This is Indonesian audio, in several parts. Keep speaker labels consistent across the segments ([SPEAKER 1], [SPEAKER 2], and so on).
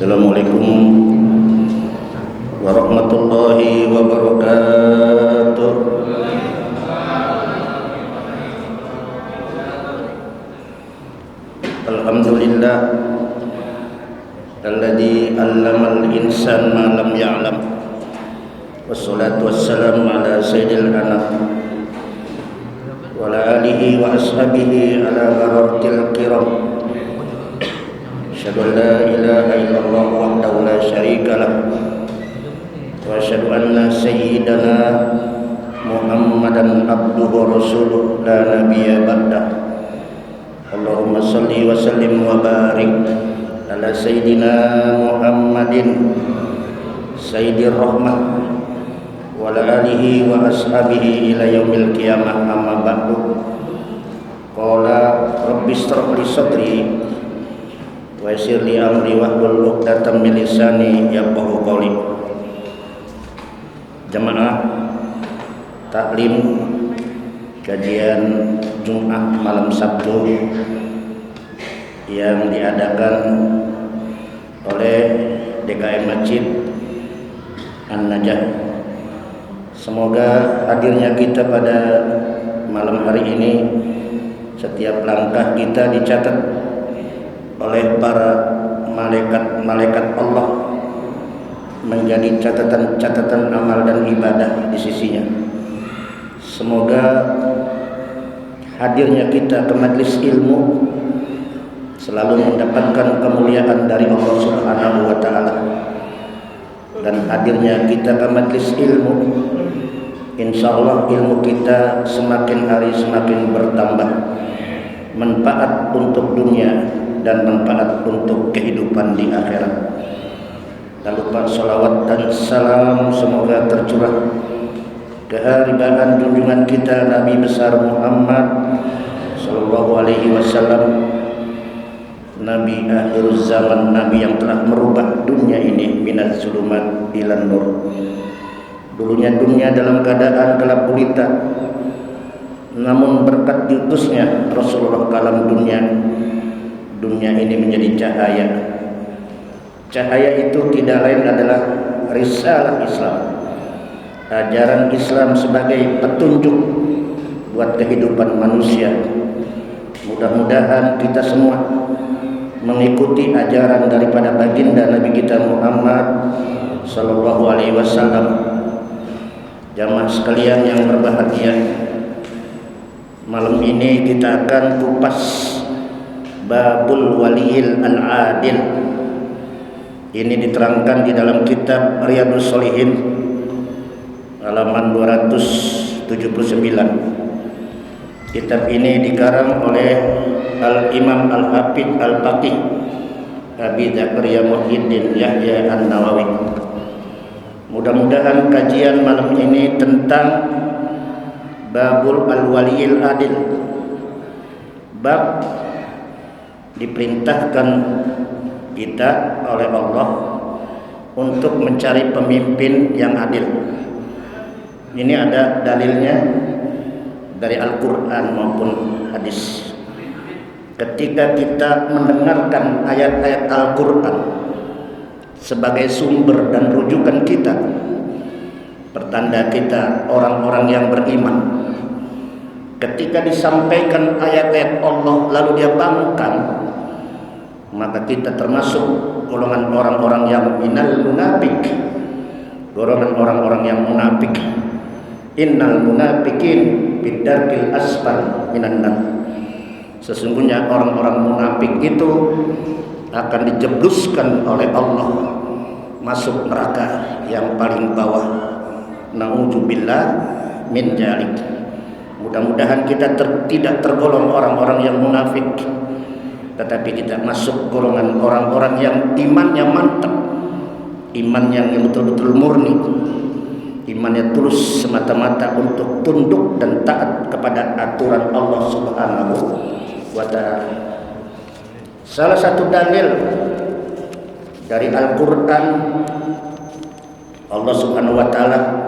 [SPEAKER 1] Assalamualaikum warahmatullahi wabarakatuh. Alhamdulillah alladzi 'allamal insana ma lam ya'lam. Wassalatu wassalamu ala sayyidil anam wa ala alihi wa ashabihi ala gharatil kiram. Asyhadu an la ilaha illallah wahdahu la syarika lah wa asyhadu anna sayyidana Muhammadan abduhu wa rasuluh la nabiyya ba'dah. Allahumma salli wa sallim wa barik ala sayyidina Muhammadin sayyidir rahmah wa ala alihi wa ashabihi ila yaumil qiyamah, amma ba'du. Qala rabbi ishrah li sadri wa yassir li amri wahlul 'uqdatam min lisani yafqahu qawli. Jamaah taklim kajian Jumat malam Sabtu yang diadakan oleh DKM Masjid An-Najah. Semoga hadirnya kita pada malam hari ini, setiap langkah kita dicatat oleh para malaikat Allah menjadi catatan amal dan ibadah di sisinya. Semoga hadirnya kita ke majelis ilmu selalu mendapatkan kemuliaan dari Allah Subhanahu wa taala, dan hadirnya kita ke majelis ilmu, insyaallah ilmu kita semakin hari semakin bertambah, manfaat untuk dunia dan manfaat untuk kehidupan di akhirat. Tak lupa salawat dan salam semoga tercurah keharibaan junjungan kita Nabi besar Muhammad sallallahu alaihi wasallam, Nabi akhir zaman, Nabi yang telah merubah dunia ini minaz zulumat ilan nur. Dulunya dunia dalam keadaan gelap gulita, namun berkat diutusnya Rasulullah kalam dunia ini menjadi cahaya. Cahaya itu tidak lain adalah risalah Islam, ajaran Islam sebagai petunjuk buat kehidupan manusia. Mudah-mudahan kita semua mengikuti ajaran daripada baginda Nabi kita Muhammad sallallahu alaihi wasallam. Jamaah sekalian yang berbahagia, malam ini kita akan kupas babul waliyil al-adil. Ini diterangkan di dalam kitab Riyadhus Shalihin halaman 279. Kitab ini dikarang oleh Al-Imam Al-Hafidz Al-Faqih Abi Zakaria Muhyiddin Yahya An-Nawawi. Mudah-mudahan kajian malam ini tentang babul al-waliyil adil, bab diperintahkan kita oleh Allah untuk mencari pemimpin yang adil. Ini ada dalilnya dari Al-Quran maupun hadis. Ketika kita mendengarkan ayat-ayat Al-Quran sebagai sumber dan rujukan kita, pertanda kita orang-orang yang beriman. Ketika disampaikan ayat-ayat Allah lalu dia bangkang, maka kita termasuk golongan orang-orang yang minal munafik, golongan orang-orang yang munafik. Innal munafikin bidarkil asfal minan nar. Sesungguhnya orang-orang munafik itu akan dijebluskan oleh Allah masuk neraka yang paling bawah. Na'udzubillah min dzalik. Mudah-mudahan kita tidak tergolong orang-orang yang munafik, tetapi kita masuk golongan orang-orang yang imannya mantap, iman yang betul-betul murni, imannya tulus semata-mata untuk tunduk dan taat kepada aturan Allah Subhanahu wa ta'ala. Salah satu dalil dari Al-Quran, Allah Subhanahu wa ta'ala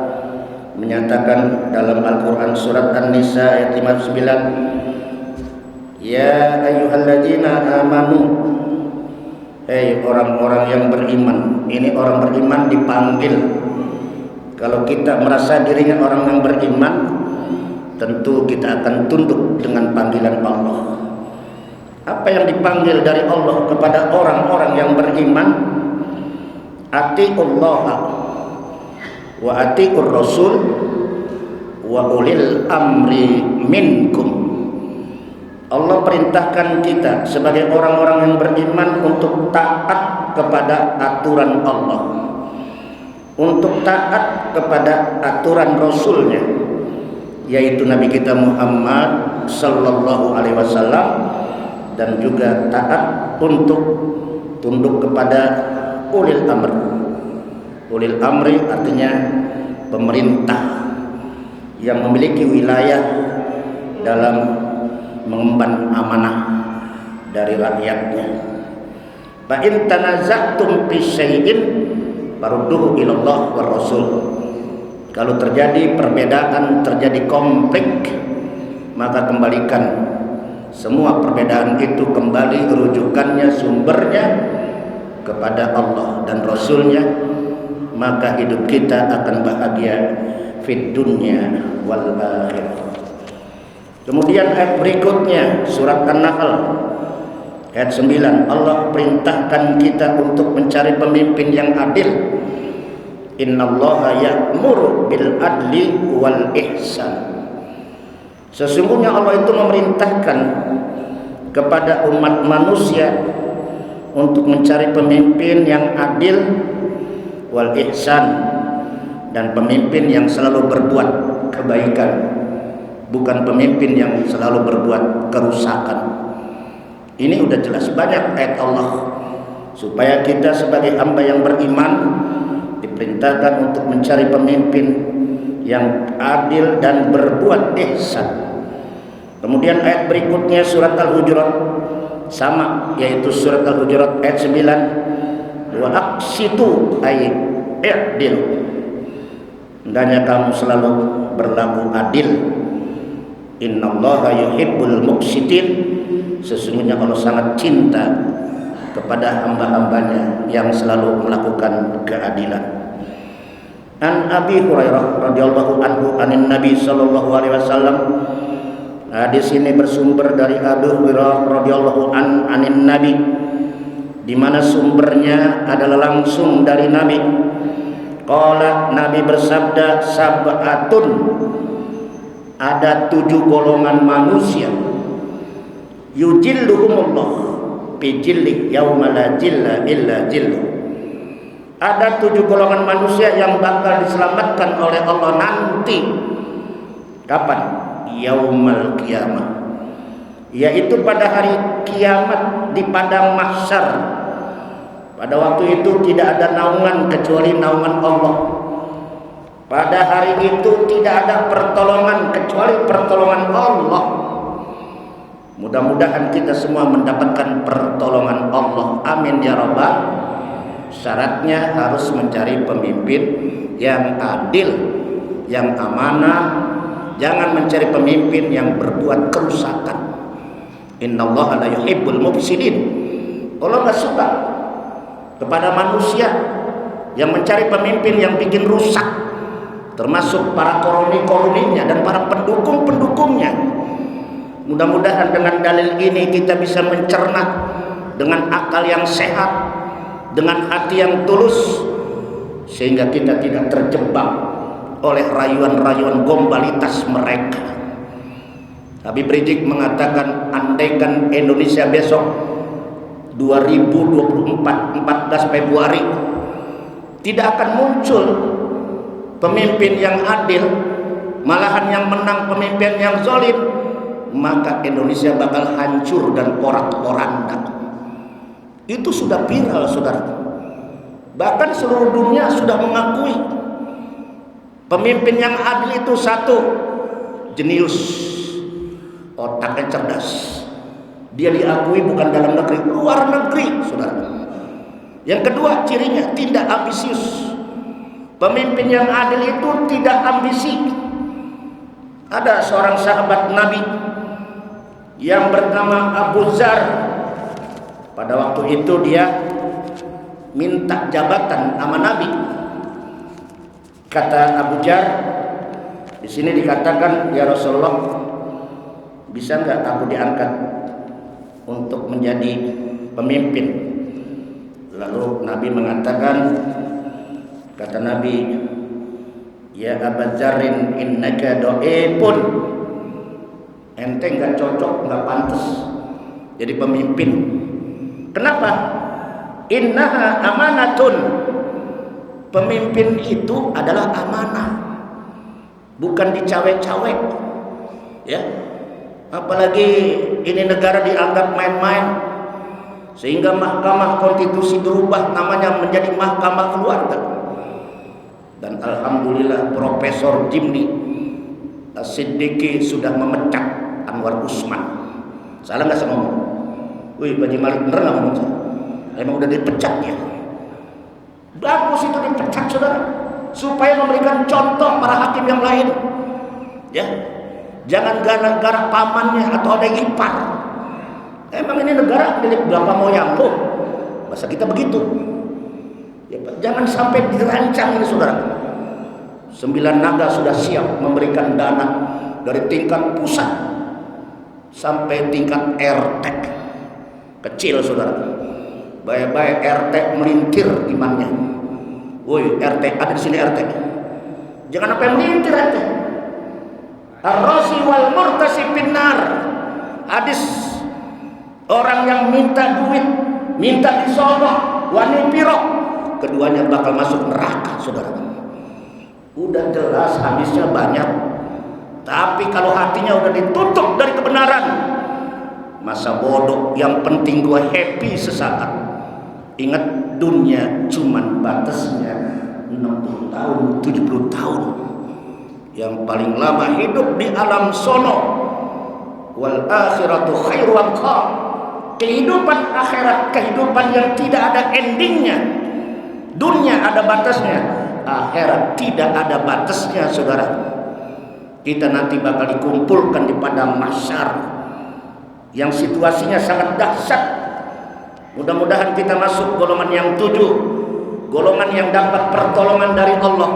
[SPEAKER 1] menyatakan dalam Al-Quran surat An-Nisa ayat 59, Ya ayyuhalladzina amanu Hei orang-orang yang beriman. Ini orang beriman dipanggil. Kalau kita merasa dirinya orang yang beriman, tentu kita akan tunduk dengan panggilan Allah. Apa yang dipanggil dari Allah kepada orang-orang yang beriman? Atiullah wa atiur rasul wa ulil amri minkum. Allah perintahkan kita sebagai orang-orang yang beriman untuk taat kepada aturan Allah, untuk taat kepada aturan Rasulnya, yaitu Nabi kita Muhammad sallallahu alaihi wasallam, dan juga taat untuk tunduk kepada ulil amr. Ulil amri artinya pemerintah yang memiliki wilayah dalam mengemban amanah dari rakyatnya. Fa in tanaza'tum fi syai'in farudduhu ila Allah war Rasul. Kalau terjadi perbedaan, terjadi konflik, maka kembalikan semua perbedaan itu, kembali rujukannya, sumbernya kepada Allah dan Rasulnya, maka hidup kita akan bahagia fid dunya wal akhirah. Kemudian ayat berikutnya surat An-Nahl ayat 9, Allah perintahkan kita untuk mencari pemimpin yang adil. Innallaha ya'muru bil adli wal ihsan. Sesungguhnya Allah itu memerintahkan kepada umat manusia untuk mencari pemimpin yang adil wal ihsan, dan pemimpin yang selalu berbuat kebaikan, bukan pemimpin yang selalu berbuat kerusakan. Ini udah jelas banyak ayat Allah supaya kita sebagai hamba yang beriman diperintahkan untuk mencari pemimpin yang adil dan berbuat ihsan. Kemudian ayat berikutnya surat Al-Hujurat sama, yaitu surat Al-Hujurat ayat 9, wa aqsitu ay i'dil. Hendaknya kamu selalu berlaku adil. Innallaha yuhibbul muqsitin. Sesungguhnya Allah sangat cinta kepada hamba-hambanya yang selalu melakukan keadilan. An Abi Hurairah radhiyallahu anhu anin Nabi sallallahu alaihi wasallam. Hadis ini bersumber dari Abu Hurairah radhiyallahu anin Nabi, di mana sumbernya adalah langsung dari Nabi. Qala, Nabi bersabda, sab'atun, ada 7 golongan manusia, yujilluhumullah fi jillih yauma la jilla illa jilluh. Ada 7 golongan manusia yang bakal diselamatkan oleh Allah nanti. Kapan? Yaumal qiyamah, yaitu pada hari kiamat di padang mahsyar. Pada waktu itu tidak ada naungan kecuali naungan Allah. Pada hari itu tidak ada pertolongan kecuali pertolongan Allah. Mudah-mudahan kita semua mendapatkan pertolongan Allah. Amin ya rabbal. Syaratnya harus mencari pemimpin yang adil, yang amanah. Jangan mencari pemimpin yang berbuat kerusakan. Innallaha la yuhibbul mufsidin. Allah enggak suka kepada manusia yang mencari pemimpin yang bikin rusak, termasuk para koruni-koruninya dan para pendukung-pendukungnya. Mudah-mudahan dengan dalil ini kita bisa mencerna dengan akal yang sehat, dengan hati yang tulus, sehingga kita tidak terjebak oleh rayuan-rayuan gombalitas mereka. Habib Rizik mengatakan, andaikan Indonesia besok 2024 14 Februari tidak akan muncul pemimpin yang adil, malahan yang menang pemimpin yang zalim, maka Indonesia bakal hancur dan porak-poranda. Itu sudah viral, saudara. Bahkan seluruh dunia sudah mengakui pemimpin yang adil itu satu, jenius, otaknya cerdas. Dia diakui bukan dalam negeri, luar negeri, saudara. Yang kedua, cirinya tidak ambisius. Pemimpin yang adil itu tidak ambisi. Ada seorang sahabat Nabi yang bernama Abu Dzar. Pada waktu itu dia minta jabatan sama Nabi. Kata Abu Jar, di sini dikatakan, ya Rasulullah, bisa nggak aku diangkat untuk menjadi pemimpin? Lalu Nabi mengatakan, kata Nabi, ya Abu Jarin innaka do'ipun, ente nggak cocok, nggak pantas jadi pemimpin. Kenapa? Innaha amanatun, pemimpin itu adalah amanah, bukan dicawe-cawe, ya. Apalagi ini negara dianggap main-main, sehingga Mahkamah Konstitusi berubah namanya menjadi Mahkamah Keluarga. Dan alhamdulillah Profesor Jimny As-Siddiqi sudah memecat Anwar Usman. Salah nggak saya ngomong? Wih, Baji Malik bener nggak ngomong saya? Emang udah dipecat ya? Bagus itu dipecat, saudara, supaya memberikan contoh para hakim yang lain, ya. Jangan gara-gara pamannya atau ada ipar. Emang ini negara milik bapak moyang lo, masa kita begitu? Ya, jangan sampai dirancang ini, saudara. 9 naga sudah siap memberikan dana dari tingkat pusat sampai tingkat RT kecil, saudara. Baik-baik RT melintir imannya. Woi, RT ada di sini, RT. Jangan sampai melintir RT. Ar-rasi wal murtasi finnar. Hadis orang yang minta duit, minta disogok, wani pirok, keduanya bakal masuk neraka, saudara. Udah jelas hadisnya banyak. Tapi kalau hatinya udah ditutup dari kebenaran, masa bodoh, yang penting gua happy sesaat. Ingat, dunia cuman batasnya 60 tahun, 70 tahun. Yang paling lama hidup di alam sono. Wal akhiratu khairu abqa. Kehidupan akhirat, kehidupan yang tidak ada endingnya. Dunia ada batasnya, akhirat tidak ada batasnya, saudara. Kita nanti bakal dikumpulkan di padang mahsyar yang situasinya sangat dahsyat. Mudah-mudahan kita masuk golongan yang 7, golongan yang dapat pertolongan dari Allah.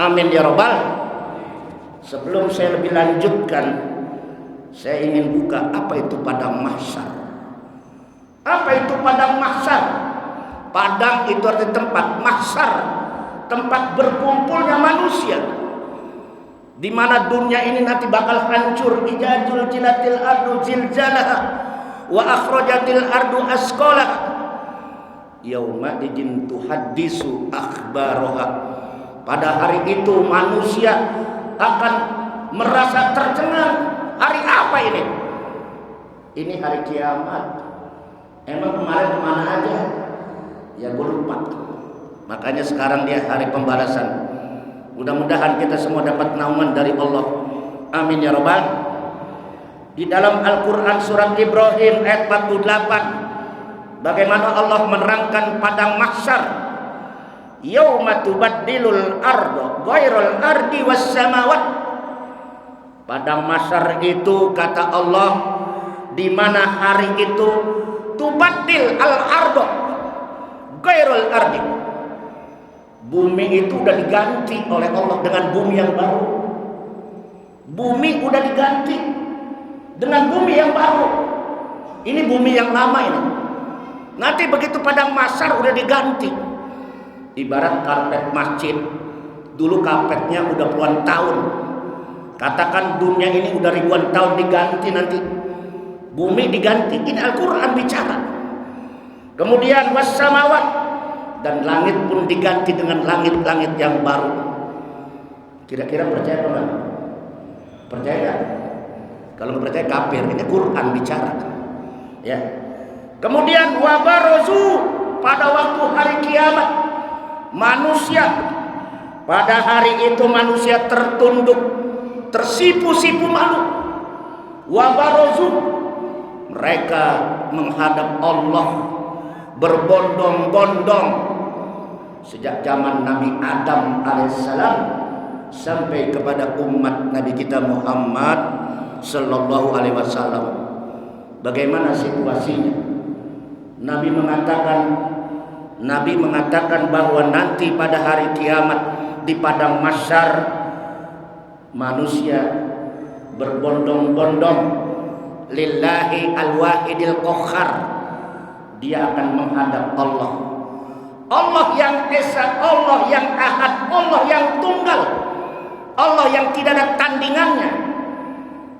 [SPEAKER 1] Amin ya rabbal. Sebelum saya lebih lanjutkan, saya ingin buka apa itu padang mahsyar. Apa itu padang mahsyar? Padang itu arti tempat, mahsyar tempat berkumpulnya manusia, di mana dunia ini nanti bakal hancur. Ijajul jilatil ardu zilzalaha wa akhrajatil ardu asqalah yauma idin tuhaddisu akhbaraha. Pada hari itu manusia akan merasa tercengang. Hari apa ini? Ini hari kiamat. Emang kemarin kemana aja? Ya gue lupa. Makanya sekarang dia hari pembalasan. Mudah-mudahan kita semua dapat naungan dari Allah. Amin ya rabbal. Di dalam Al-Quran surat Ibrahim ayat 48, bagaimana Allah menerangkan padang mahsyar. Yauma tubaddilul ardu ghairul ardi was samawat. Padang mahsyar itu, kata Allah, di mana hari itu tubaddil al ardu ghairul ardi. Bumi itu udah diganti oleh Allah dengan bumi yang baru. Bumi udah diganti dengan bumi yang baru. Ini bumi yang lama ini. Nanti begitu padang mahsyar udah diganti. Ibarat karpet masjid. Dulu karpetnya udah puluhan tahun. Katakan dunia ini udah ribuan tahun diganti nanti. Bumi diganti. Ini Al-Quran bicara. Kemudian wassamawat, dan langit pun diganti dengan langit-langit yang baru. Kira-kira percaya apa enggak? Percaya enggak? Kalau nggak percaya kafir. Ini Quran bicara, ya. Kemudian wabarozu, pada waktu hari kiamat, manusia pada hari itu manusia tertunduk, tersipu-sipu malu. Wabarozu, mereka menghadap Allah berbondong-bondong. Sejak zaman Nabi Adam alaihissalam sampai kepada umat Nabi kita Muhammad sallallahu alaihi wasallam. Bagaimana situasinya? Nabi mengatakan, Nabi mengatakan bahwa nanti pada hari kiamat di padang mahsyar manusia berbondong-bondong lillahi al-wahidil qahhar. Dia akan menghadap Allah. Allah yang esa, Allah yang ahad, Allah yang tunggal, Allah yang tidak ada tandingannya,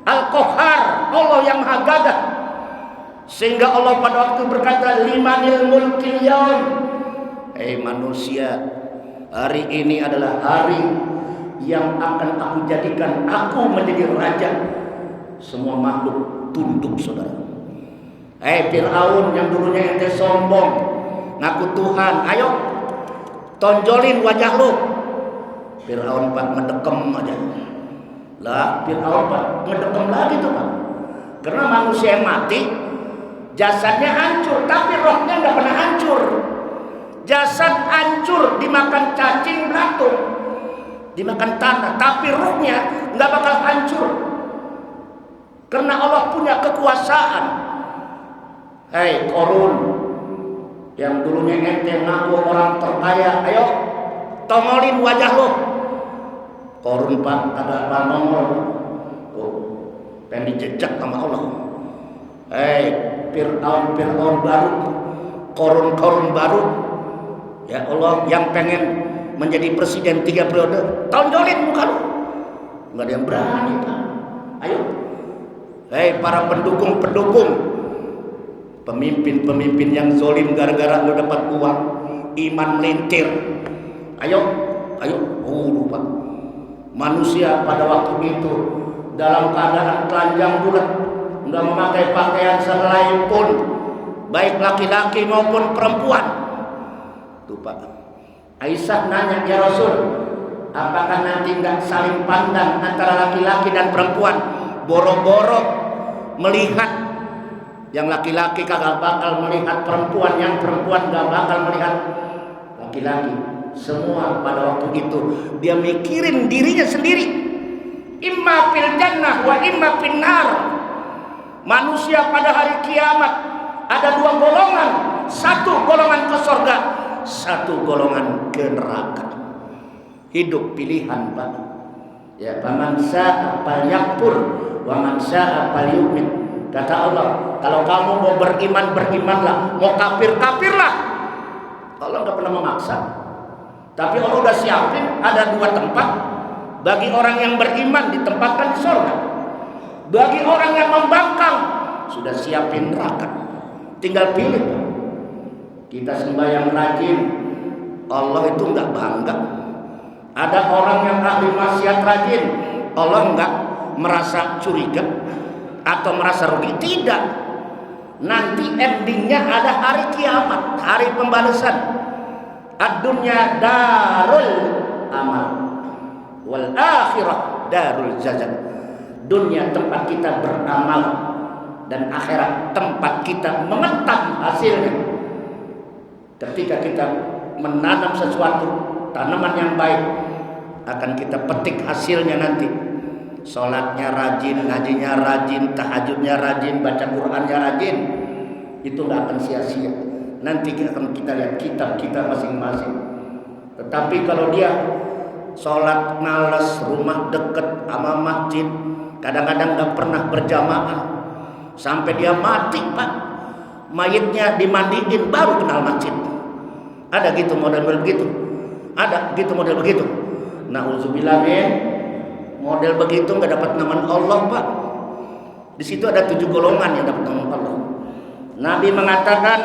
[SPEAKER 1] Al-Qahhar, Allah yang maha gagah. Sehingga Allah pada waktu berkata, limanil mulkil yaum, manusia, hari ini adalah hari yang akan aku jadikan aku menjadi raja. Semua makhluk tunduk, saudara. Fir'aun yang dulunya ente sombong, ngaku Tuhan, ayo tonjolin wajah lu. Fir'aun pak ngedekem aja. Lah Fir'aun pak ngedekem lagi tuh pak. Karena manusia yang mati jasadnya hancur, tapi rohnya nggak pernah hancur. Jasad hancur dimakan cacing belatung, dimakan tanah, tapi ruhnya nggak bakal hancur. Karena Allah punya kekuasaan. Korun yang dulunya ente ngaku orang terkaya, ayo tongolin wajah lo. Korun pak ada apa nongol? Pengen dijejak sama Allah. Fir'aun baru, korun baru, ya Allah yang pengen menjadi presiden 3 periode, tonjolin muka lo. Nggak ada yang berani pak. Ayo, para pendukung, pemimpin yang zolim gara-gara lu dapat uang, iman melintir. Ayo, lupa. Manusia pada waktu itu dalam keadaan telanjang bulat, nggak memakai pakaian selai pun, baik laki-laki maupun perempuan. Tuh pak, Aisyah nanya, ya Rasul, apakah nanti nggak saling pandang antara laki-laki dan perempuan? Boro-boro melihat yang laki-laki kagak bakal melihat perempuan, yang perempuan gak bakal melihat laki-laki. Semua pada waktu itu dia mikirin dirinya sendiri. Imma fil jannah wa imma fin nar. Manusia pada hari kiamat ada 2 golongan, 1 golongan ke surga, 1 golongan ke neraka. Hidup pilihan pak. Ya, faman syaa falyakfur wa man syaa falyu'min. Kata Allah, kalau kamu mau beriman, berimanlah, mau kafir, kafirlah. Allah nggak pernah memaksa. Tapi Allah udah siapin ada 2 tempat. Bagi orang yang beriman ditempatkan di surga. Bagi orang yang membangkang sudah siapin neraka. Tinggal pilih. Kita sembahyang rajin, Allah itu nggak bangga. Ada orang yang ahli maksiat rajin, Allah nggak merasa curiga atau merasa rugi. Tidak. Nanti endingnya ada hari kiamat, hari pembalasan. Ad-dunya darul amal, wal akhirah darul jazaa. Dunia tempat kita beramal, dan akhirat tempat kita mengetam hasilnya. Ketika kita menanam sesuatu, tanaman yang baik, akan kita petik hasilnya nanti. Sholatnya rajin, ngajinya rajin, tahajudnya rajin, baca Qurannya rajin, itu gak akan sia-sia. Nanti akan kita lihat kitab kita masing-masing. Tetapi kalau dia sholat malas, rumah deket sama masjid, kadang-kadang gak pernah berjamaah, sampai dia mati pak, mayitnya dimandiin baru kenal masjid. Ada gitu model begitu, ada gitu model begitu. Nauzubillah min. Model begitu nggak dapat nama Allah pak. Di situ ada 7 golongan yang dapat nama Allah. Nabi mengatakan,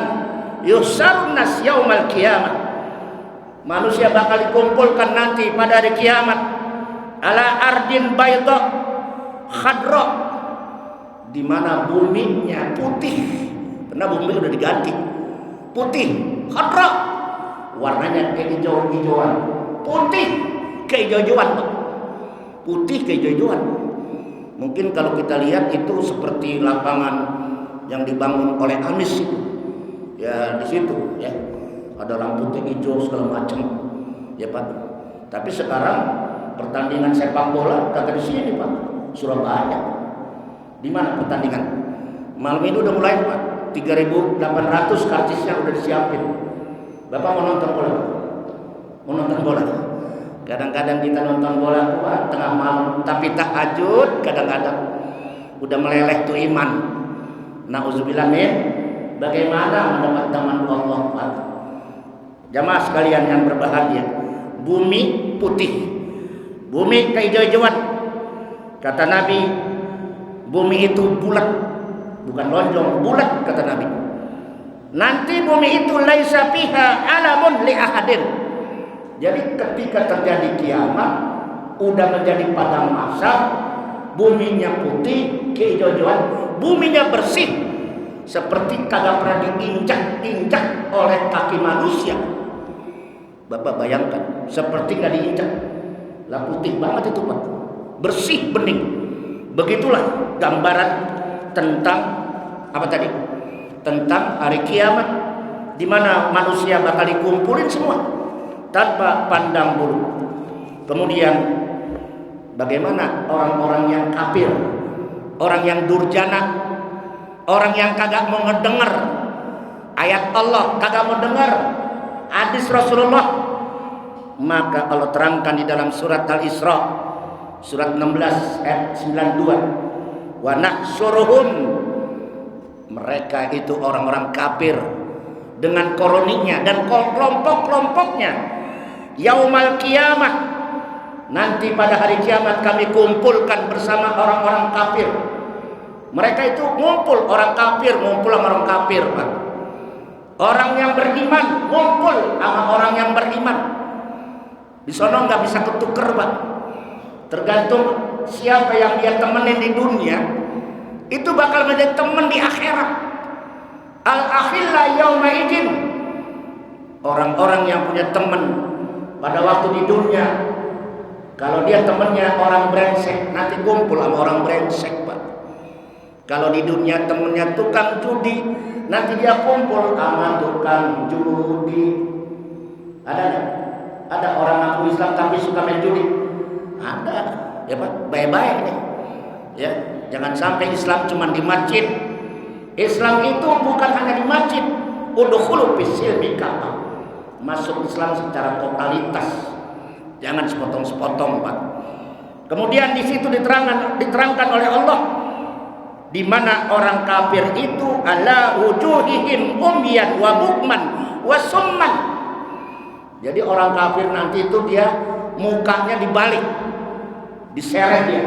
[SPEAKER 1] yusarun nas yaumal qiyamah. Manusia bakal dikumpulkan nanti pada hari kiamat. Ala ardin bayda khadra, di mana buminya putih. Karena bumi udah diganti. Putih, khadra, warnanya kayak hijau-hijauan. Putih kayak hijau-hijauan pak. Putih kehijauan. Mungkin kalau kita lihat itu seperti lapangan yang dibangun oleh Amis itu. Ya di situ ya. Ada rambutnya hijau segala macam. Ya Pak. Tapi sekarang pertandingan sepak bola kagak di sini Pak. Surabaya. Di mana pertandingan? Malam ini udah mulai Pak. 3.800 karcisnya udah disiapin. Bapak mau nonton bola? Mau nonton bola? Kadang-kadang kita nonton bola tengah malam, tapi tahajud kadang-kadang udah meleleh tuh iman. Nauzubillah min. Bagaimana mendapat taman Allah, Pak? Jamaah sekalian yang berbahagia, bumi putih, bumi kehijau-hijauan. Kata Nabi, bumi itu bulat, bukan lonjong, bulat kata Nabi. Nanti bumi itu laisa fiha alamun li ahadin. Jadi ketika terjadi kiamat, udah menjadi padang mahsyar, buminya putih, kehijau-hijauan, buminya bersih, seperti kagak pernah diinjak-injak oleh kaki manusia. Bapak bayangkan, seperti gak diinjak. Lah putih banget itu, Pak. Bersih, bening. Begitulah gambaran tentang apa tadi? Tentang hari kiamat, di mana manusia bakal dikumpulin semua tanpa pandang bulu. Kemudian bagaimana orang-orang yang kafir, orang yang durjana, orang yang kagak mau ngedenger ayat Allah, kagak mau dengar hadis Rasulullah? Maka Allah terangkan di dalam surat Al-Isra, surat 16 ayat 92, wa nahsyuruhum, mereka itu orang-orang kafir dengan koroninya dan kelompok-kelompoknya, yaumal kiamah, nanti pada hari kiamat kami kumpulkan bersama orang-orang kafir. Mereka itu ngumpul, orang kafir ngumpul sama orang kafir, Pak. Orang yang beriman ngumpul sama orang yang beriman. Di sono nggak bisa ketuker, Pak. Tergantung siapa yang dia temenin di dunia, itu bakal menjadi teman di akhirat. Al-akhilla yauma idin. Orang-orang yang punya teman pada waktu di dunia, kalau dia temannya orang brengsek, nanti kumpul sama orang brengsek, Pak. Kalau di dunia temannya tukang judi, nanti dia kumpul sama tukang judi. Ada nggak? Ada orang ngaku Islam tapi suka main judi? Ada, ya Pak. Baik-baik nih, ya. Jangan sampai Islam cuma di masjid. Islam itu bukan hanya di masjid. Udkhulu fis-silmi kafah. Masuk Islam secara totalitas. Jangan sepotong-sepotong, Pak. Kemudian di situ diterangkan oleh Allah, di mana orang kafir itu ala wujuhihim umyan wa bukman wa summan. Jadi orang kafir nanti itu dia mukanya dibalik, diseret dia.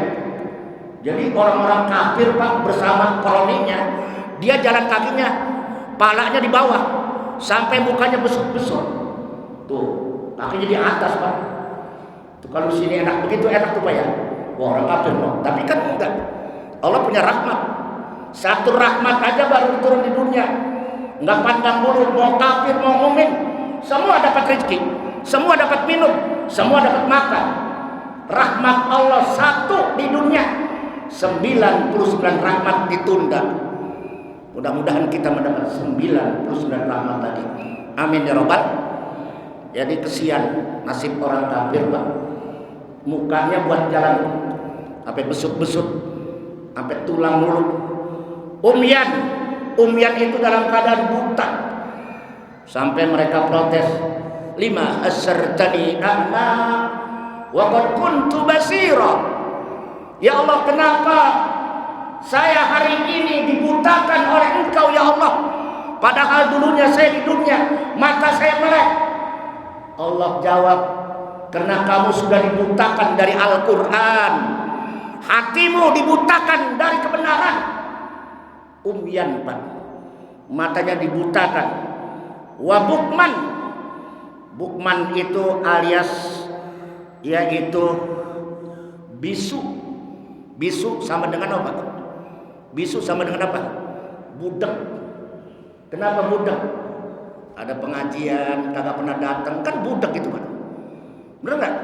[SPEAKER 1] Jadi orang-orang kafir, Pak, bersama koloninya, dia jalan kakinya, palanya di bawah, sampai mukanya besut-besut. Tuh, kakinya di atas, Pak. Tuh, kalau di sini enak begitu, enak tuh, Pak ya. Wah, orang kafir, Pak. Tapi kan enggak. Allah punya rahmat. Satu rahmat aja baru turun di dunia. Enggak pandang bulu, mau kafir, mau mukmin, semua dapat rezeki, semua dapat minum, semua dapat makan. Rahmat Allah satu di dunia, 99 rahmat ditunda. Mudah-mudahan kita mendapat 99 rahmat tadi. Amin ya robbal. Jadi kesian nasib orang kafir, Pak. Mukanya buat jalan sampai besut-besut, sampai tulang mulut. Umyan itu dalam keadaan buta. Sampai mereka protes, lima asartani a'ma wa qad kuntu basira. Ya Allah, kenapa saya hari ini dibutakan oleh Engkau ya Allah, padahal dulunya saya di dunia mata saya melek. Allah jawab, karena kamu sudah dibutakan dari Al-Quran, hatimu dibutakan dari kebenaran. Umyan, Pak, matanya dibutakan. Wa bukman, bukman itu alias yaitu bisu. Bisu sama dengan apa? Bisu sama dengan apa? Budak. Kenapa budak? Ada pengajian kagak pernah datang, kan budak itu, Pak. Benar nggak?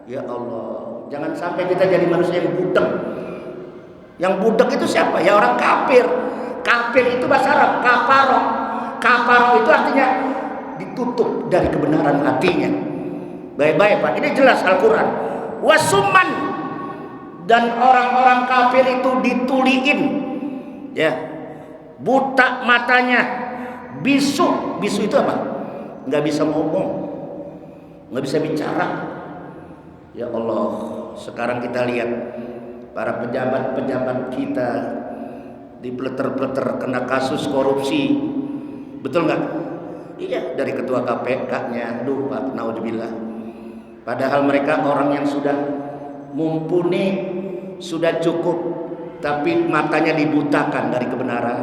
[SPEAKER 1] Ya Allah, jangan sampai kita jadi manusia yang budak. Yang budak itu siapa? Ya orang kafir. Kafir itu bahasa Arab kafaro. Kafaro itu artinya ditutup dari kebenaran hatinya. Baik-baik, Pak. Ini jelas Al-Quran. Wasuman, dan orang-orang kafir itu dituliin, ya, buta matanya. Bisu itu apa? nggak bisa ngomong, nggak bisa bicara. Ya Allah, sekarang kita lihat para pejabat-pejabat kita dipleter-pleter kena kasus korupsi, betul nggak? Iya, dari ketua KPK-nya, aduh Pak, naudzubillah. Padahal mereka orang yang sudah mumpuni, sudah cukup, tapi matanya dibutakan dari kebenaran.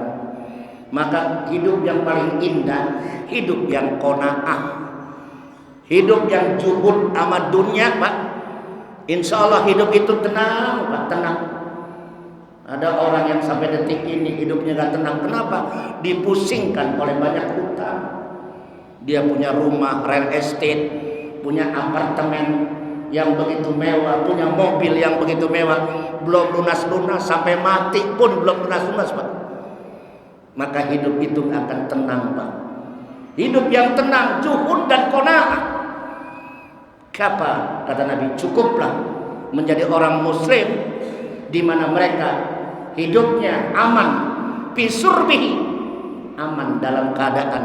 [SPEAKER 1] Maka hidup yang paling indah, hidup yang qanaah, hidup yang juhud sama dunia, Pak. Insya Allah hidup itu tenang, Pak, tenang. Ada orang yang sampai detik ini hidupnya gak tenang. Kenapa? Dipusingkan oleh banyak hutang. Dia punya rumah real estate, punya apartemen yang begitu mewah, punya mobil yang begitu mewah, belum lunas-lunas, sampai mati pun belum lunas-lunas, Pak. Maka hidup itu akan tenang, Pak. Hidup yang tenang, juhud dan qanaah. Kata Nabi, cukuplah menjadi orang muslim di mana mereka hidupnya aman, fisurbihi, aman dalam keadaan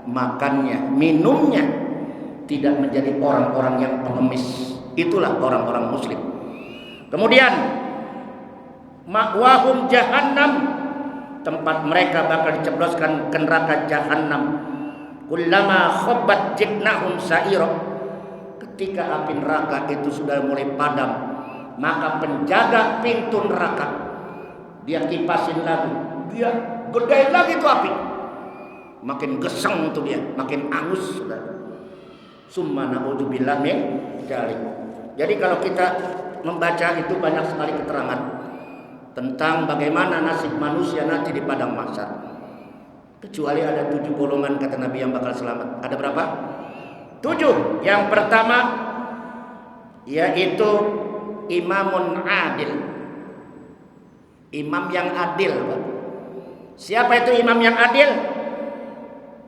[SPEAKER 1] makannya, minumnya, tidak menjadi orang-orang yang pengemis. Itulah orang-orang muslim. Kemudian ma'wahum jahannam, tempat mereka bakal dicebloskan ke neraka jahannam. Kullama khabbat jiknahum sa'ira, ketika api neraka itu sudah mulai padam, maka penjaga pintu neraka dia kipasin lagi, dia gedein lagi itu api, makin geseng tuh dia, makin angus, saudara. Summa na'udzubillah min dzalik. Jadi kalau kita membaca itu banyak sekali keterangan tentang bagaimana nasib manusia nanti di padang mahsyar. Kecuali ada 7 golongan kata Nabi yang bakal selamat. Ada berapa? 7. Yang pertama yaitu imamun adil. Imam yang adil, Pak. Siapa itu imam yang adil?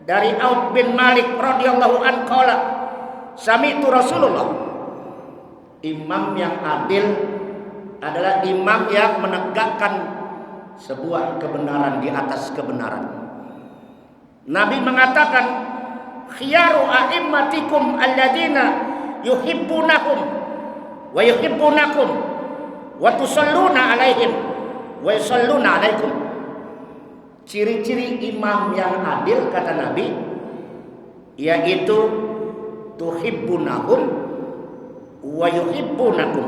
[SPEAKER 1] Dari Auf bin Malik radhiyallahu anhu qala sami'tu Rasulullah. Imam yang adil adalah imam yang menegakkan sebuah kebenaran di atas kebenaran. Nabi mengatakan, khiyaru a'immatikum alladzina yuhibbunahum wa yuhibbunakum wa tusalluna alaihim wa yusalluna alaikum. Ciri-ciri imam yang adil kata Nabi yaitu tuhibbunahum wa yuhibbunakum.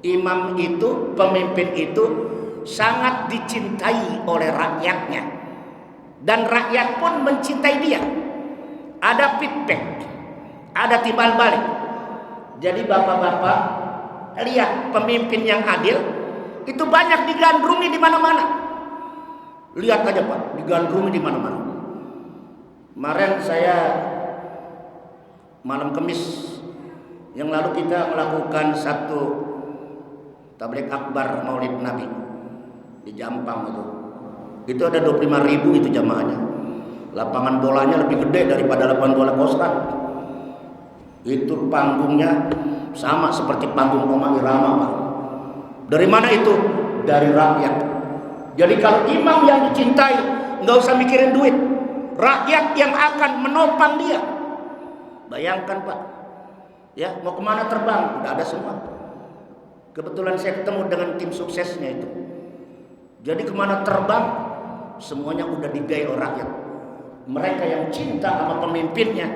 [SPEAKER 1] Imam itu, pemimpin itu sangat dicintai oleh rakyatnya dan rakyat pun mencintai dia. Ada feedback, ada timbal balik. Jadi bapak-bapak lihat pemimpin yang adil itu banyak digandrungi di mana-mana. Lihat aja Pak, digandrungi di mana-mana. Kemarin saya malam Kamis yang lalu kita melakukan satu tabligh akbar Maulid Nabi di Jampang itu. Itu ada 25.000 itu jamaahnya. Lapangan bolanya lebih gede daripada lapangan bola Kostrad. Itu panggungnya sama seperti panggung Roma Irama, Pak. Dari mana itu? Dari rakyat. Jadi kalau imam yang dicintai, nggak usah mikirin duit. Rakyat yang akan menopang dia. Bayangkan Pak, ya mau kemana terbang? Udah ada semua. Kebetulan saya ketemu dengan tim suksesnya itu. Jadi kemana terbang, semuanya udah dibiayai oleh rakyat. Mereka yang cinta sama pemimpinnya,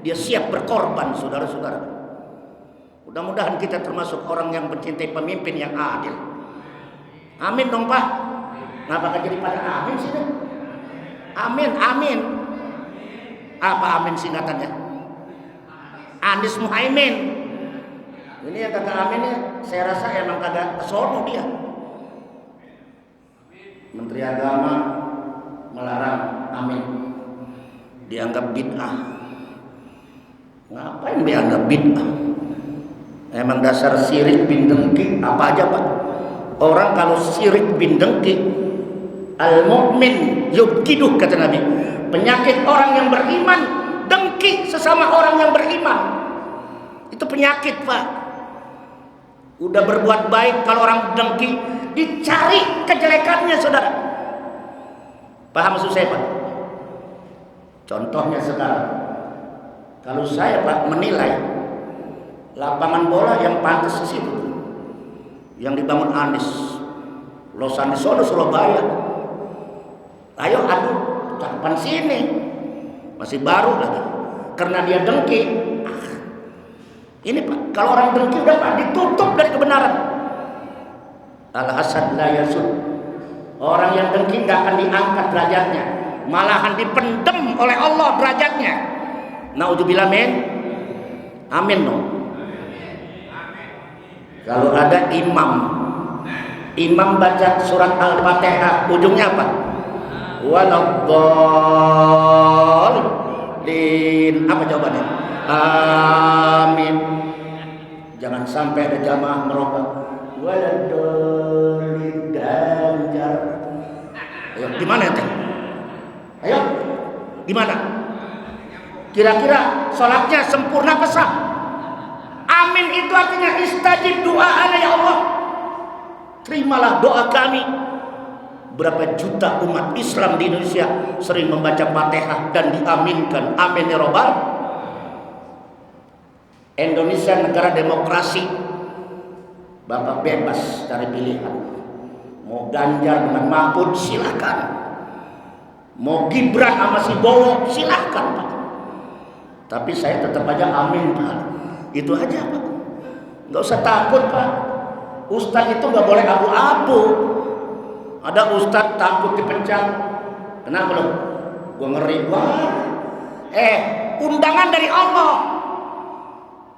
[SPEAKER 1] dia siap berkorban, saudara-saudara. Mudah-mudahan kita termasuk orang yang mencintai pemimpin yang adil. Amin dong Pak. Kenapa gak jadi pada amin sih? Amin, amin. Apa amin singkatannya? Anies Muhaimin. Ini yang kagak aminnya, saya rasa emang kagak kesono dia. Menteri Agama melarang amin, dianggap bid'ah. Ngapain dianggap bid'ah? Emang dasar syirik bin dengki apa aja Pak? Orang kalau syirik bin dengki, al-mu'min yubkiduh kata Nabi. Penyakit orang yang beriman, dengki sesama orang yang beriman. Itu penyakit Pak. Udah berbuat baik, kalau orang dengki dicari kejelekannya saudara. Paham maksud saya Pak? Contohnya sekarang Kalau saya Pak menilai lapangan bola yang pantas di situ, yang dibangun Anies, Los Angeles, Surabaya. Ayo adu cakupan sini, masih baru lagi. Karena dia dengki. Ini Pak, kalau orang dengki udah Pak ditutup dari kebenaran. Al-hasad la yasud. Orang yang dengki nggak akan diangkat derajatnya, malahan dipendem oleh Allah derajatnya. Naudzubillah min. Amin no. Kalau ada imam baca surat Al-Fatihah, ujungnya apa? Waladdallin. Apa jawabannya? Amin. Jangan sampai ada jamaah merokok. Waladdallin ganjar. Ayo, gimana ya? Ayo, gimana? Kira-kira sholatnya sempurna apa sah? Amin itu artinya istajib doa ya Allah. Terimalah doa kami. Berapa juta umat Islam di Indonesia sering membaca Fatihah dan diaminkan. Amin ya Rabbal. Indonesia negara demokrasi. Bapak bebas cari pilihan. Mau Ganjar dengan Mahfud silakan. Mau Gibran sama si Bowo silakan Pak. Tapi saya tetap aja amin Pak. Itu aja Pak. Nggak usah takut Pak. Ustadz itu nggak boleh abu-abu. Ada ustadz takut dipecat. Kenapa lo? Gua ngeri banget. Undangan dari Allah.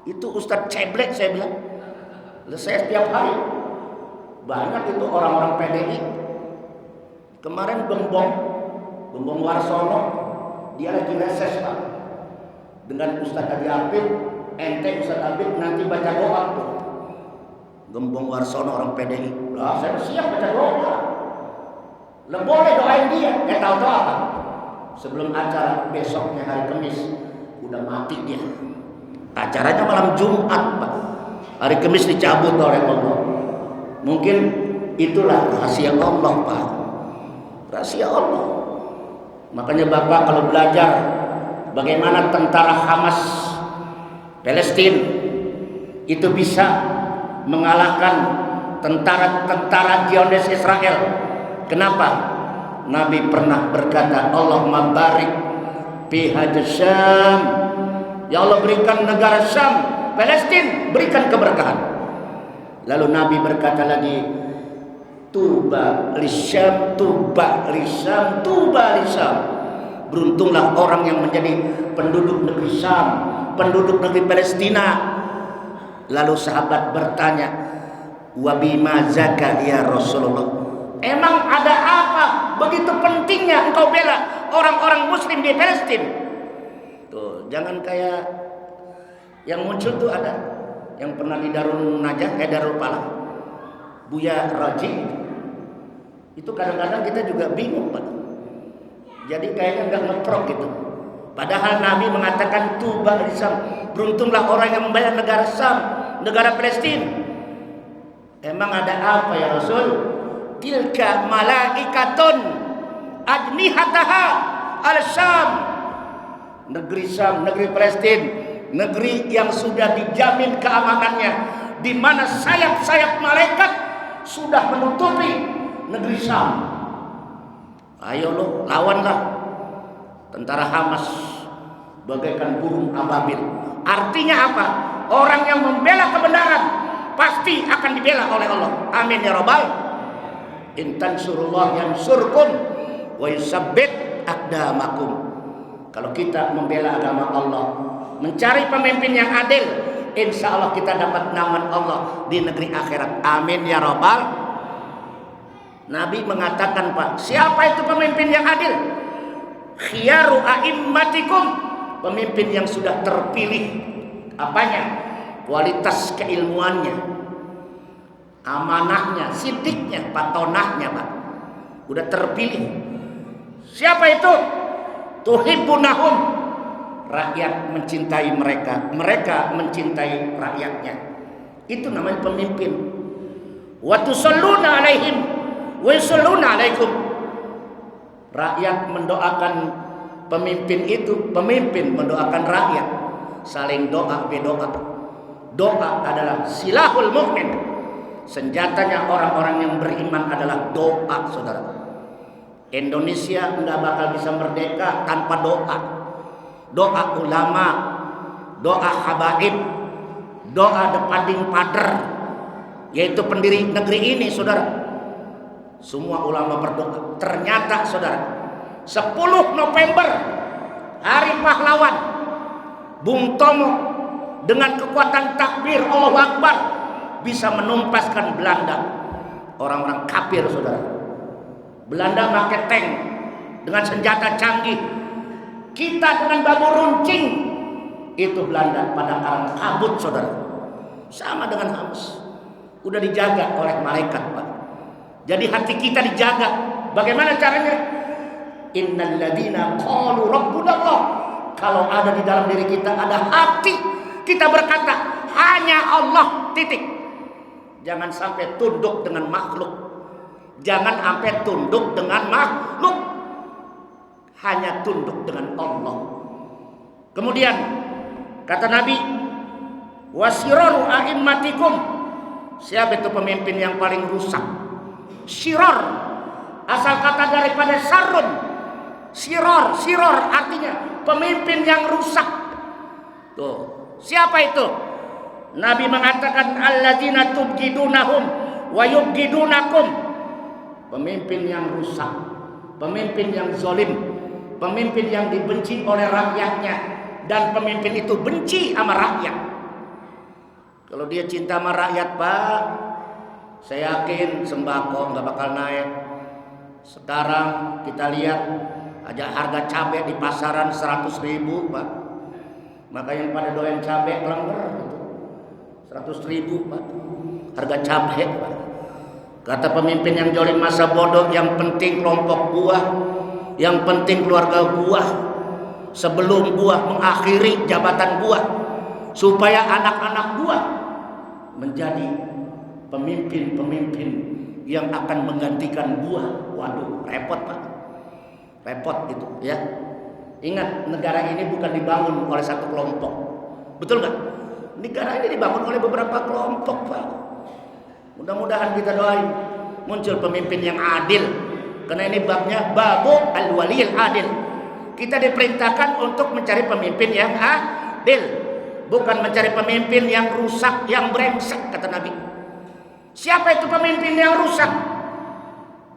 [SPEAKER 1] Itu ustadz ceblek saya bilang. Saya setiap hari. Banyak itu orang-orang PDI. Kemarin Gembong Warsono, dia lagi reses Pak. Dengan Ustadz Adi Apit, ente Ustadz Apit nanti baca doa tuh. Gembong Warsono orang PDI. Lah saya siap baca doa. Lah boleh doain dia. Tahu apa? Sebelum acara besoknya hari Kamis udah mati dia. Acaranya malam Jumat Pak. Hari Kamis dicabut oleh Allah. Mungkin itulah rahasia Allah Pak. Rahasia Allah. Makanya Bapak kalau belajar bagaimana tentara Hamas Palestina itu bisa mengalahkan tentara Zionis Israel. Kenapa? Nabi pernah berkata, Allahumma barik fi hadza Syam. Ya Allah berikan negara Syam, Palestina, berikan keberkahan. Lalu Nabi berkata lagi, Tuba lisyam, tuba lisyam, tuba lisyam. Beruntunglah orang yang menjadi penduduk negeri Syam, penduduk negeri Palestina. Lalu sahabat bertanya, wa bima zaka ya Rasulullah. Emang ada apa begitu pentingnya engkau bela orang-orang muslim di Palestina? Tuh, jangan kayak yang muncul tuh ada yang pernah di Darul Najah, Darul Palah, Buya Raji. Itu kadang-kadang kita juga bingung Pak. Jadi kayaknya nggak ngeprok gitu. Padahal Nabi mengatakan tuba di Syam. Beruntunglah orang yang membela negara Syam, negara Palestina. Emang ada apa ya Rasul? Tilka malaikatun ajnihataha al-Syam. Negeri Syam, negeri Palestina, negeri yang sudah dijamin keamanannya, di mana sayap-sayap malaikat sudah menutupi negeri Syam. Ayo lo lawanlah tentara Hamas bagaikan burung ababil. Artinya apa? Orang yang membela kebenaran pasti akan dibela oleh Allah. Amin ya Rabbal. In tansurullah yansurkum wa yusabbit aqdamakum. Kalau kita membela agama Allah, mencari pemimpin yang adil, insya Allah kita dapat naungan Allah di negeri akhirat. Amin ya Rabbal. Nabi mengatakan Pak, siapa itu pemimpin yang adil? Khiyaru a'immatikum, pemimpin yang sudah terpilih. Apanya? Kualitas keilmuannya, amanahnya, sidiknya, patonahnya Pak. Udah terpilih. Siapa itu? Tuhibbunahum, rakyat mencintai mereka, mereka mencintai rakyatnya. Itu namanya pemimpin. Wa tusalluna alaihim wa yusalluna alaikum. Rakyat mendoakan pemimpin itu, pemimpin mendoakan rakyat. saling doa berdoa. Doa adalah silahul mukmin. Senjatanya orang-orang yang beriman adalah doa, saudara. Indonesia nggak bakal bisa merdeka tanpa doa. Doa ulama, doa habaib, doa depading pader, yaitu pendiri negeri ini, saudara. Semua ulama berdoa. Ternyata, saudara, 10 November, Hari Pahlawan, Bung Tomo dengan kekuatan takbir Allahu Akbar bisa menumpaskan Belanda. Orang-orang kafir, saudara. Belanda pakai tank dengan senjata canggih. Kita dengan bambu runcing. Itu Belanda pada karang kabut, saudara. Sama dengan Hamas. Udah dijaga oleh malaikat, Pak. Jadi hati kita dijaga. Bagaimana caranya? Innal ladzina qalu rabbunallah. Kalau ada di dalam diri kita ada hati, kita berkata hanya Allah, titik. Jangan sampai tunduk dengan makhluk. Jangan sampai tunduk dengan makhluk. Hanya tunduk dengan Allah. Kemudian kata Nabi, wasiraru a'immatikum. Siapa itu pemimpin yang paling rusak? Siror, asal kata daripada sarun. Siror artinya pemimpin yang rusak. Tuh, siapa itu? Nabi mengatakan alladzina tubghidunahum wa yubghidunakum. Pemimpin yang rusak, pemimpin yang zalim, pemimpin yang dibenci oleh rakyatnya, dan pemimpin itu benci sama rakyat. Kalau dia cinta sama rakyat, Pak, saya yakin sembako nggak bakal naik. Sekarang kita lihat aja harga cabai di pasaran 100.000, Pak. Maka yang pada doyan cabai pelanggar itu 100.000, Pak. Harga cabai, Pak. Kata pemimpin yang jolim masa bodoh, yang penting kelompok buah, yang penting keluarga buah, sebelum buah mengakhiri jabatan buah, supaya anak-anak buah menjadi pemimpin-pemimpin yang akan menggantikan buah. Waduh, repot, Pak. Repot gitu, ya. Ingat, negara ini bukan dibangun oleh satu kelompok. Betul nggak? Negara ini dibangun oleh beberapa kelompok, Pak. Mudah-mudahan kita doain muncul pemimpin yang adil. Karena ini babnya babu al-waliyil adil. Kita diperintahkan untuk mencari pemimpin yang adil, bukan mencari pemimpin yang rusak, yang brengsek, kata Nabi. Siapa itu pemimpin yang rusak?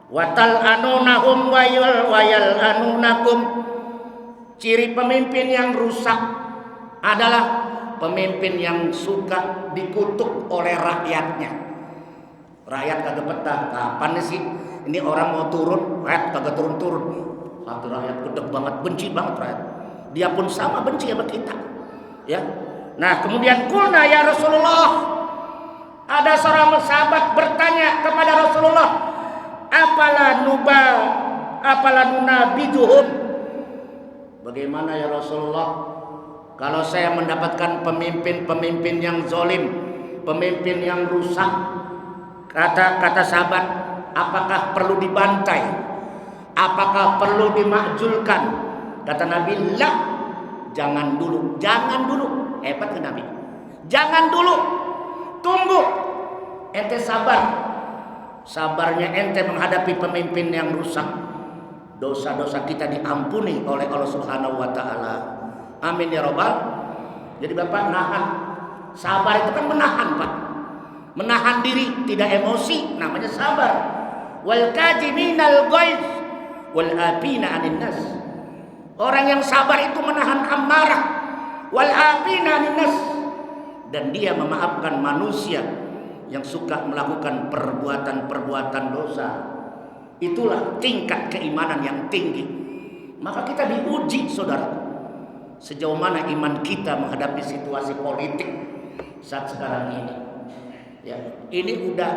[SPEAKER 1] Watal anunahum wayal anunakum. Ciri pemimpin yang rusak adalah pemimpin yang suka dikutuk oleh rakyatnya. Rakyat kagak betah. Kapan sih ini orang mau turun, rakyat kagak turun-turun. Satu rakyat gedeg banget, benci banget rakyat. Dia pun sama benci sama kita. Ya. Nah, kemudian kulna ya Rasulullah. Ada seorang sahabat bertanya kepada Rasulullah, apalah nunabiduhum. Bagaimana ya Rasulullah kalau saya mendapatkan pemimpin-pemimpin yang zalim, pemimpin yang rusak? Kata sahabat, apakah perlu dibantai? Apakah perlu dimakjulkan? Kata Nabi, lah, jangan dulu. Hebat ke Nabi. Jangan dulu. Tunggu. Ente sabar. Sabarnya ente menghadapi pemimpin yang rusak. Dosa-dosa kita diampuni oleh Allah Subhanahu wa taala. Amin ya rabbal. Jadi Bapak nahan. Sabar itu kan menahan, Pak. Menahan diri, tidak emosi, namanya sabar. Wal kadziminal ghaiz wal afina 'anil nas. Orang yang sabar itu menahan amarah. Wal afina 'anil nas, dan dia memaafkan manusia yang suka melakukan perbuatan-perbuatan dosa. Itulah tingkat keimanan yang tinggi. Maka kita diuji, saudara, sejauh mana iman kita menghadapi situasi politik saat sekarang ini. Ya, ini udah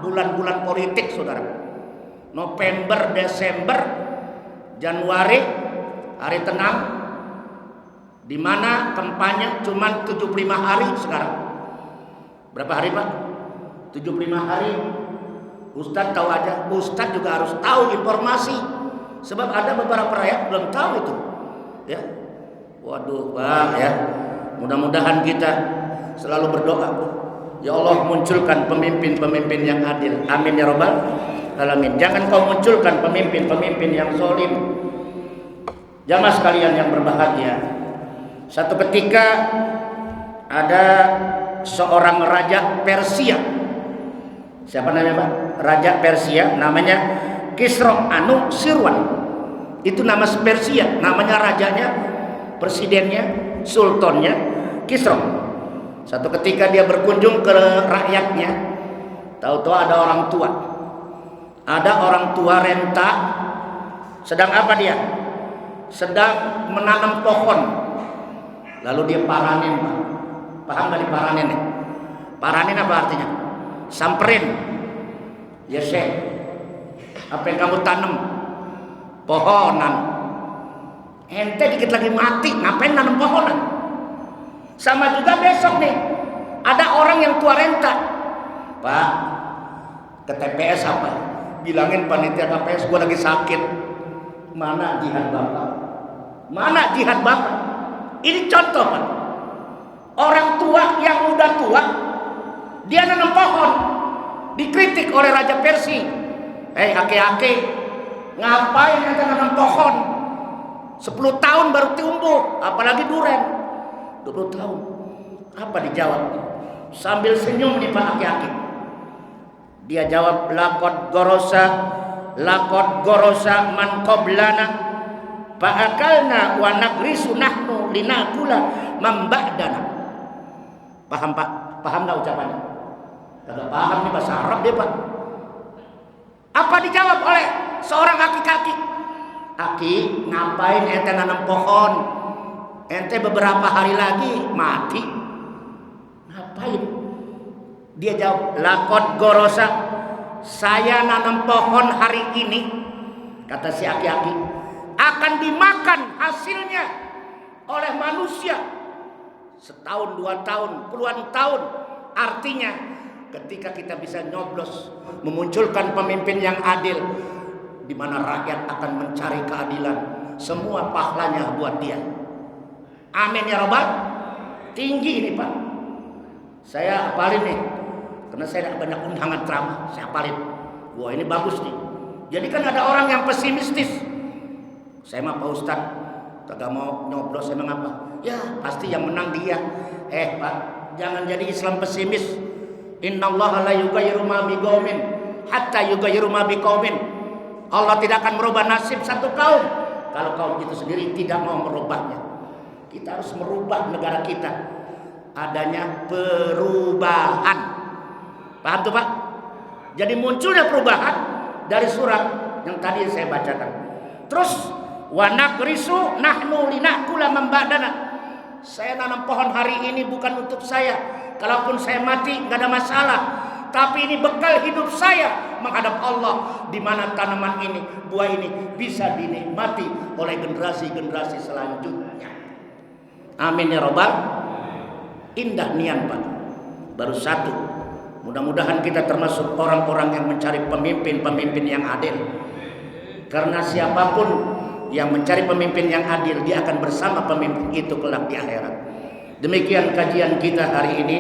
[SPEAKER 1] bulan-bulan politik, saudara. November, Desember, Januari, hari tenang, di mana kampanye cuma 75 hari sekarang. Berapa hari, Pak? 75 hari. Ustadz tahu aja. Ustadz juga harus tahu informasi, sebab ada beberapa rakyat belum tahu itu. Ya, Waduh Pak ya, mudah-mudahan kita selalu berdoa, ya Allah munculkan pemimpin-pemimpin yang adil, amin ya rabbal alamin. Jangan kau munculkan pemimpin-pemimpin yang zalim. Jamaah sekalian yang berbahagia, satu ketika ada seorang raja Persia. Siapa namanya Pak? Raja Persia, namanya Kisra Sirwan. Itu nama Persia, namanya rajanya, presidennya, sultannya Kisra. Satu ketika dia berkunjung ke rakyatnya, tahu-tahu ada orang tua. Ada orang tua renta, sedang apa dia? Sedang menanam pohon. Lalu dia paranin, Pak. Paham gak diparanin nih? Paranin apa artinya? Samperin. Ya Syekh, apa yang kamu tanam? Pohonan. Ente dikit lagi mati, ngapain nanam pohonan? Sama juga besok nih, ada orang yang tua renta. Pak, ke TPS apa? Bilangin panitia TPS gua lagi sakit. Mana jihad Bapak? Mana jihad Bapak? Ini contoh Pak. Orang tua yang udah tua, dia nanam pohon, dikritik oleh Raja Persia. Ake-ake, ngapain ente nanam pohon? 10 tahun baru tumbuh, apalagi duren 20 tahun. Apa dijawab? Sambil senyum nih Pak ake-ake. Dia jawab, lakot gorosa man qablana fa'akalna wa nagrisu nahnu linakula mamba'dana. Paham Pak? Paham gak ucapannya? Kagak paham nih bahasa Arab dia Pak. Apa dijawab oleh seorang aki-aki? Aki, ngapain ente nanam pohon? Ente beberapa hari lagi mati. Ngapain? Dia jawab, lakot gorosa, saya nanam pohon hari ini, kata si aki-aki, akan dimakan hasilnya oleh manusia setahun, 2 tahun, puluhan tahun. Artinya ketika kita bisa nyoblos memunculkan pemimpin yang adil, di mana rakyat akan mencari keadilan, semua pahalanya buat dia. Amin ya rabbal. Tinggi ini Pak. Saya hafalin nih, karena saya banyak undangan ceramah, saya hafalin. Wah ini bagus nih. Jadi kan ada orang yang pesimistis. Saya mah Pak Ustadz kagak mau nyoblos, emang apa? Ya pasti yang menang dia. Pak, jangan jadi Islam pesimis. Innallaha la yughayyiru ma biqaumin hatta yughayyiru ma biqaumin. Allah tidak akan merubah nasib satu kaum kalau kaum itu sendiri tidak mau merubahnya. Kita harus merubah negara kita. Adanya perubahan. Paham tuh Pak? Jadi munculnya perubahan dari surat yang tadi saya bacakan. Terus wa nagrisu nahnu linakula mamba'dana. Saya nanam pohon hari ini bukan untuk saya. Kalaupun saya mati nggak ada masalah. Tapi ini bekal hidup saya menghadap Allah, di mana tanaman ini, buah ini bisa dinikmati oleh generasi-generasi selanjutnya. Amin ya rabbal. Indah niat Pak. Baru satu. Mudah-mudahan kita termasuk orang-orang yang mencari pemimpin-pemimpin yang adil. Karena siapapun yang mencari pemimpin yang adil, dia akan bersama pemimpin itu kelak di akhirat. Demikian kajian kita hari ini.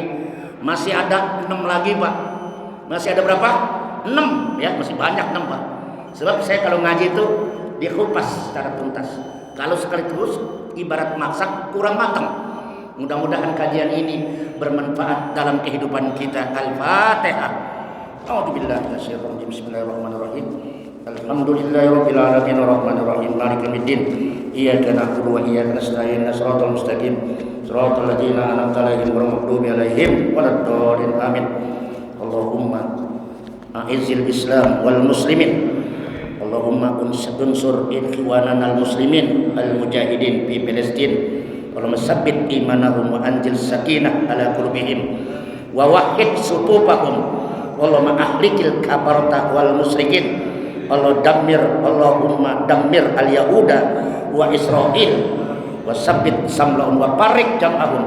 [SPEAKER 1] Masih ada 6 lagi Pak. Masih ada berapa? 6 ya, masih banyak 6 Pak. Sebab saya kalau ngaji itu dikupas secara tuntas. Kalau sekali terus ibarat masak kurang matang. Mudah-mudahan kajian ini bermanfaat dalam kehidupan kita. Al-Fatihah. A'udzubillahi minasyaitonir rajim. Bismillahirrahmanirrahim. Alhamdulillahirabbil alamin arrahmanir rahim maliki yaumiddin. Iyyaka na'budu wa iyyaka nasta'in. Shiratal mustaqim. Shiratal ladzina an'amta 'alaihim ghairil maghdubi 'alaihim waladdallin. Amin. Allahumma a'izzil Islam wal muslimin. Allahumma unsur ikhwanana al muslimin al mujahidin fi Palestin. Allahumma sabbit imanahum wa anzil sakinah ala qulubihim wa wahhid sufufahum. Allahumma ahlikil kafarata wal musyrikin. Allahumma dammir al yahuda wa Israil wa sabbit samlahum wa parik jam'ahum.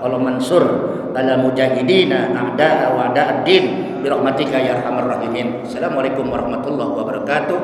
[SPEAKER 1] Allahumma mansur ala mujahidina a'da'a wa a'da'ad din bi rahmatika ya arhamar rahimin. Assalamualaikum warahmatullahi wabarakatuh.